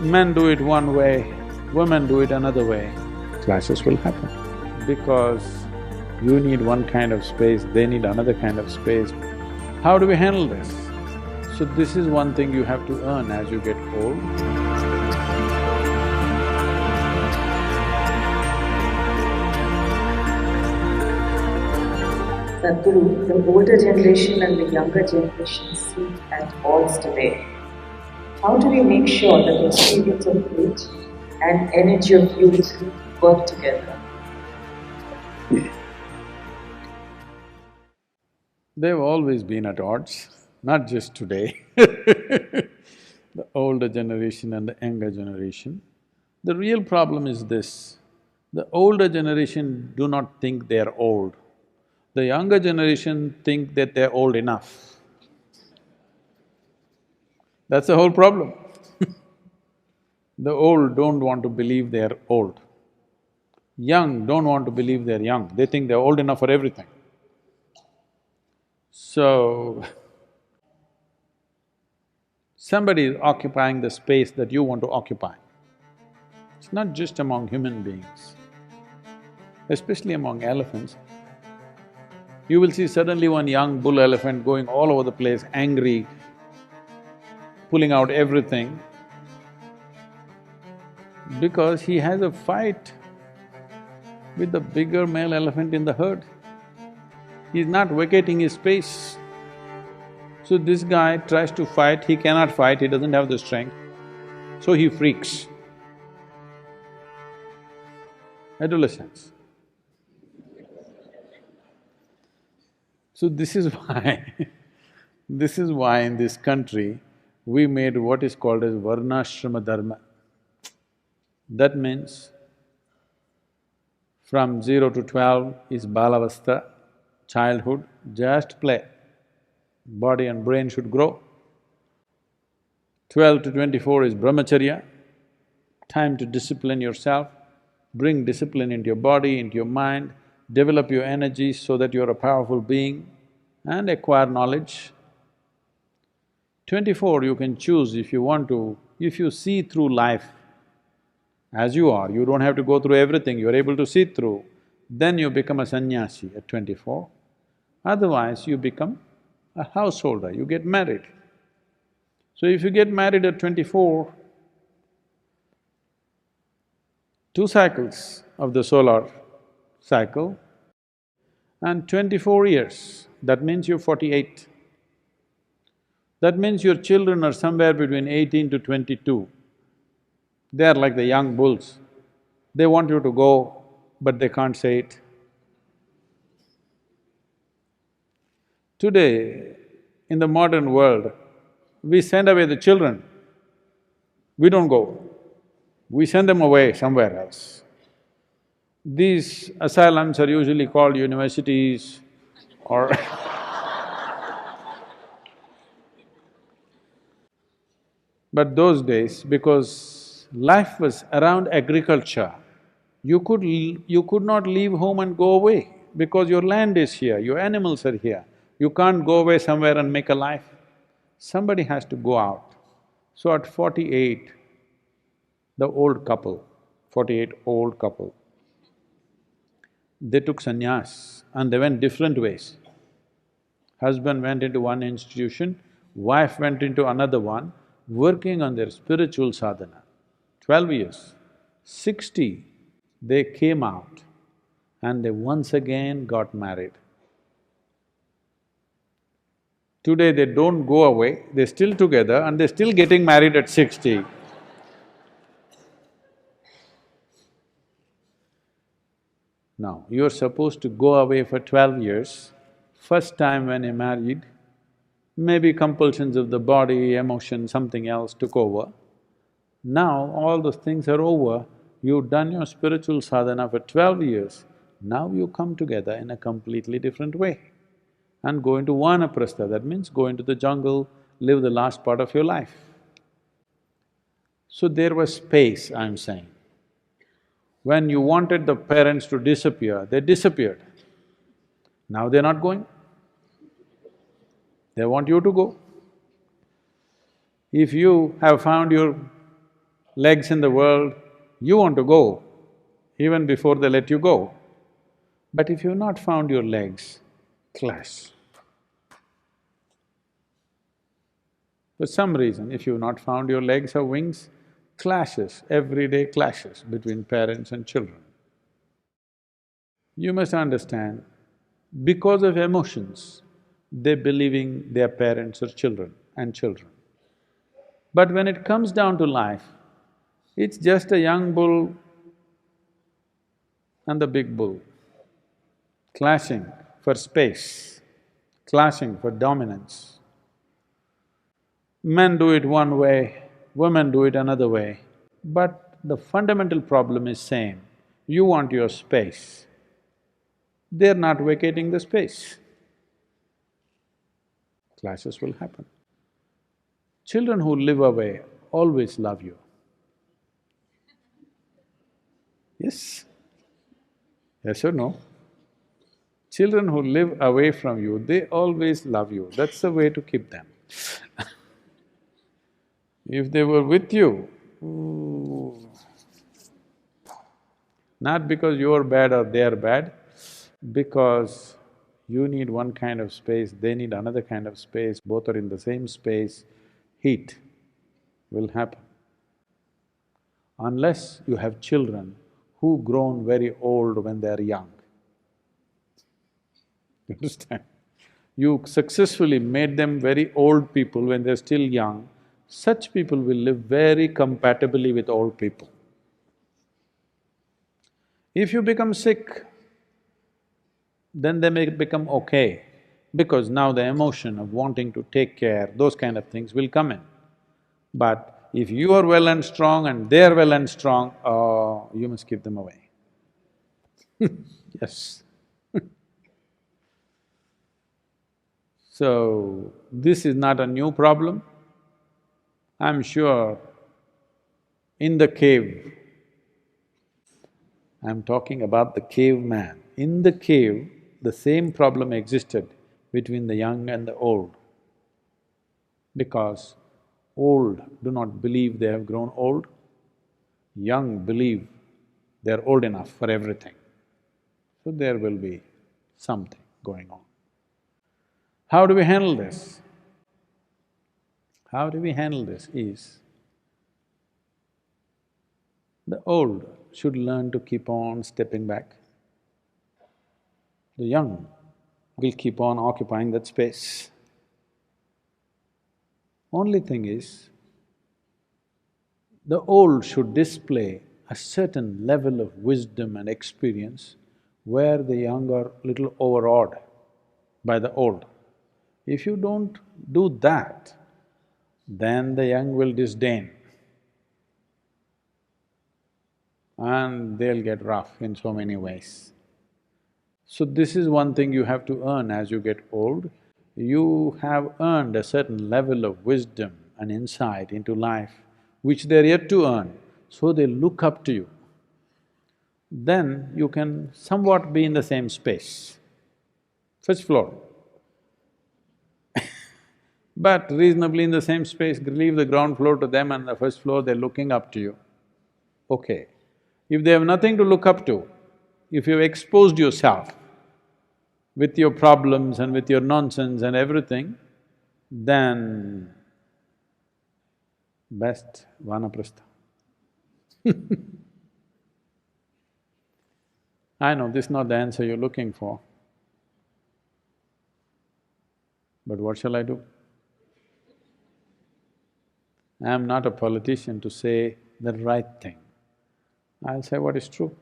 Men do it one way, women do it another way, clashes will happen. Because you need one kind of space, they need another kind of space. How do we handle this? So this is one thing you have to earn as you get old. Sadhguru, the older generation and the younger generation seem at odds today. How do we make sure that the experience of age and energy of youth work together? They've always been at odds, not just today the older generation and the younger generation. The real problem is this, the older generation do not think they're old. The younger generation think that they're old enough. That's the whole problem. The old don't want to believe they're old. Young don't want to believe they're young, they think they're old enough for everything. So, somebody is occupying the space that you want to occupy. It's not just among human beings, especially among elephants. You will see suddenly one young bull elephant going all over the place, angry, pulling out everything, because he has a fight with the bigger male elephant in the herd. He's not vacating his space. So this guy tries to fight, he cannot fight, he doesn't have the strength, so he freaks. Adolescence. So this is why this is why in this country we made what is called as varnashrama dharma. That means from 0 to 12 is balavastha, childhood, just play. Body and brain should grow. 12 to 24 is brahmacharya, time to discipline yourself, bring discipline into your body, into your mind, develop your energy so that you're a powerful being and acquire knowledge. 24 you can choose if you want to, if you see through life as you are, you don't have to go through everything, you're able to see through, then you become a sannyasi at 24. Otherwise, you become a householder, you get married. So if you get married at 24, 2 cycles of the solar cycle and 24 years, that means you're 48. That means your children are somewhere between 18 to 22. They are like the young bulls. They want you to go, but they can't say it. Today, in the modern world, we send away the children. We don't go, we send them away somewhere else. These asylums are usually called universities or but those days, because life was around agriculture, you could not leave home and go away because your land is here, your animals are here. You can't go away somewhere and make a life. Somebody has to go out. So at 48, the old couple, 48 old couple, they took sannyas and they went different ways. Husband went into one institution, wife went into another one, working on their spiritual sadhana. 12 years, 60, they came out and they once again got married. Today they don't go away, they're still together and they're still getting married at 60. Now, you're supposed to go away for 12 years. First time when you're married, maybe compulsions of the body, emotion, something else took over. Now, all those things are over, you've done your spiritual sadhana for 12 years, now you come together in a completely different way and go into vanaprastha, that means go into the jungle, live the last part of your life. So there was space, I'm saying. When you wanted the parents to disappear, they disappeared. Now they're not going. They want you to go. If you have found your legs in the world, you want to go even before they let you go. But if you've not found your legs, clash. For some reason, if you've not found your legs or wings, clashes, everyday clashes between parents and children. You must understand, because of emotions, they're believing they're parents or children and children. But when it comes down to life, it's just a young bull and the big bull, clashing for space, clashing for dominance. Men do it one way, women do it another way, but the fundamental problem is same. You want your space, they're not vacating the space. Clashes will happen. Children who live away always love you. Yes? Yes or no? Children who live away from you, they always love you, that's the way to keep them. If they were with you, ooh, not because you're bad or they're bad, because you need one kind of space, they need another kind of space, both are in the same space, heat will happen. Unless you have children who grown very old when they're young. You understand? You successfully made them very old people when they're still young, such people will live very compatibly with old people. If you become sick, then they may become okay, because now the emotion of wanting to take care, those kind of things will come in. But if you are well and strong and they're well and strong, you must keep them away. Yes. So, this is not a new problem. I'm sure in the cave, I'm talking about the caveman. In the cave, the same problem existed between the young and the old, because old do not believe they have grown old, young believe they're old enough for everything. So there will be something going on. How do we handle this? How do we handle this is, the old should learn to keep on stepping back. The young will keep on occupying that space. Only thing is, the old should display a certain level of wisdom and experience where the young are little overawed by the old. If you don't do that, then the young will disdain and they'll get rough in so many ways. So this is one thing you have to earn as you get old. You have earned a certain level of wisdom and insight into life, which they're yet to earn, so they look up to you. Then you can somewhat be in the same space, first floor. But reasonably in the same space, leave the ground floor to them and the first floor, they're looking up to you. Okay. If they have nothing to look up to, if you've exposed yourself with your problems and with your nonsense and everything, then best vanaprastha. I know this is not the answer you're looking for, but what shall I do? I'm not a politician to say the right thing. I'll say what is true.